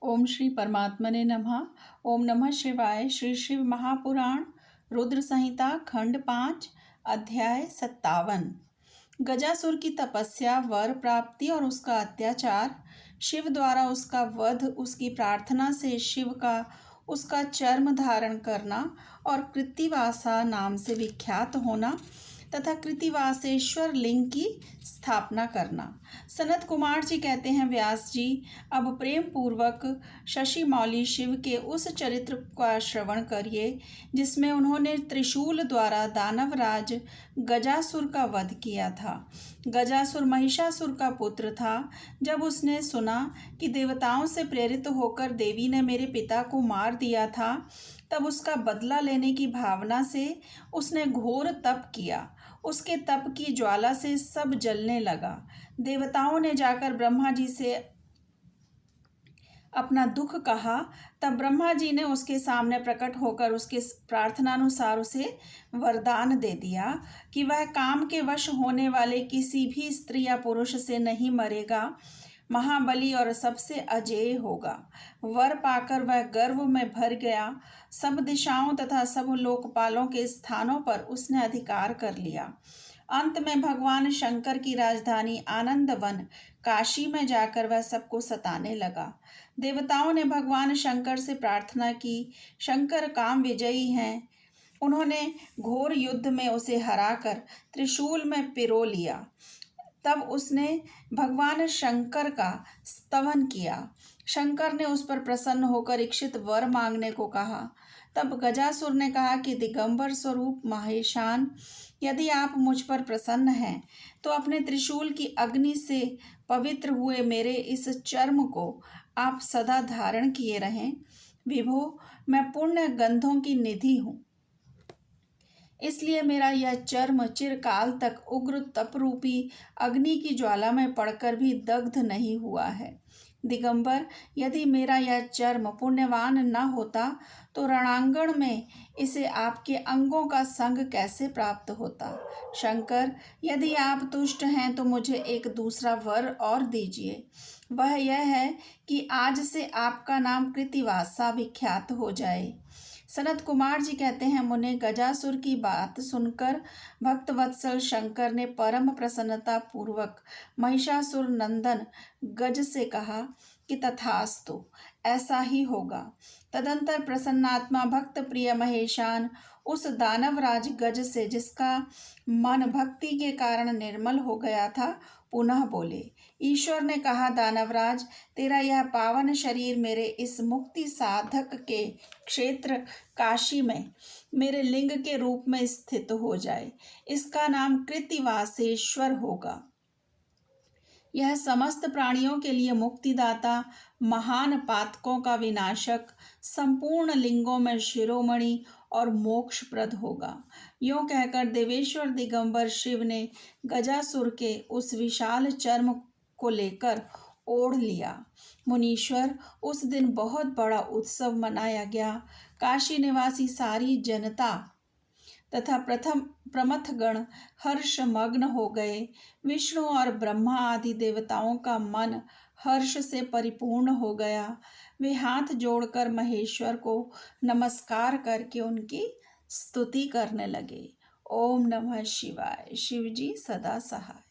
ओम श्री परमात्मने नमः। ओम नमः शिवाय। श्री शिव महापुराण रुद्र संहिता खंड 5 अध्याय 57। गजासुर की तपस्या, वर प्राप्ति और उसका अत्याचार, शिव द्वारा उसका वध, उसकी प्रार्थना से शिव का उसका चर्म धारण करना और कृत्तिवासा नाम से विख्यात होना तथा कृत्तिवासेश्वर लिंग की स्थापना करना। सनत कुमार जी कहते हैं, व्यास जी अब प्रेम पूर्वक शशि मौली शिव के उस चरित्र का श्रवण करिए जिसमें उन्होंने त्रिशूल द्वारा दानवराज गजासुर का वध किया था। गजासुर महिषासुर का पुत्र था। जब उसने सुना कि देवताओं से प्रेरित होकर देवी ने मेरे पिता को मार दिया था, तब उसका बदला लेने की भावना से उसने घोर तप किया। उसके तप की ज्वाला से सब जलने लगा। देवताओं ने जाकर ब्रह्मा जी से अपना दुख कहा। तब ब्रह्मा जी ने उसके सामने प्रकट होकर उसके प्रार्थनानुसार उसे वरदान दे दिया कि वह काम के वश होने वाले किसी भी स्त्री या पुरुष से नहीं मरेगा, महाबली और सबसे अजेय होगा। वर पाकर वह गर्व में भर गया। सब दिशाओं तथा सब लोकपालों के स्थानों पर उसने अधिकार कर लिया। अंत में भगवान शंकर की राजधानी आनंद वन काशी में जाकर वह सबको सताने लगा। देवताओं ने भगवान शंकर से प्रार्थना की। शंकर काम विजयी हैं। उन्होंने घोर युद्ध में उसे हराकर त्रिशूल में पिरो लिया। तब उसने भगवान शंकर का स्तवन किया। शंकर ने उस पर प्रसन्न होकर इच्छित वर मांगने को कहा। तब गजासुर ने कहा कि दिगंबर स्वरूप महेशान, यदि आप मुझ पर प्रसन्न हैं तो अपने त्रिशूल की अग्नि से पवित्र हुए मेरे इस चर्म को आप सदा धारण किए रहें। विभो, मैं पुण्य गंधों की निधि हूँ, इसलिए मेरा यह चर्म चिरकाल तक उग्र तपरूपी अग्नि की ज्वाला में पड़कर भी दग्ध नहीं हुआ है। दिगंबर, यदि मेरा यह चर्म पुण्यवान न होता तो रणांगण में इसे आपके अंगों का संग कैसे प्राप्त होता। शंकर, यदि आप तुष्ट हैं तो मुझे एक दूसरा वर और दीजिए। वह यह है कि आज से आपका नाम कृत्तिवासा विख्यात हो जाए। सनत कुमार जी कहते हैं, मुने, गजासुर की बात सुनकर भक्तवत्सल शंकर ने परम प्रसन्नता पूर्वक महिषासुर नंदन गज से कहा कि तथास्तु, ऐसा ही होगा। तदंतर प्रसन्नात्मा भक्त प्रिय महेशान उस दानवराज गज से, जिसका मन भक्ति के कारण निर्मल हो गया था, पुनः बोले। ईश्वर ने कहा, दानवराज, तेरा यह पावन शरीर मेरे इस मुक्ति साधक के क्षेत्र काशी में मेरे लिंग के रूप में स्थित हो जाए। इसका नाम कृत्तिवासेश्वर होगा। यह समस्त प्राणियों के लिए मुक्तिदाता, महान पातकों का विनाशक, संपूर्ण लिंगों में शिरोमणि और मोक्षप्रद होगा। यों कहकर देवेश्वर दिगंबर शिव ने गजासुर के उस विशाल चर्म को लेकर ओढ़ लिया। मुनीश्वर, उस दिन बहुत बड़ा उत्सव मनाया गया। काशी निवासी सारी जनता तथा प्रमथगण हर्षमग्न हो गए। विष्णु और ब्रह्मा आदि देवताओं का मन हर्ष से परिपूर्ण हो गया। वे हाथ जोड़कर महेश्वर को नमस्कार करके उनकी स्तुति करने लगे। ओम नमः शिवाय। शिव जी सदा सहाय।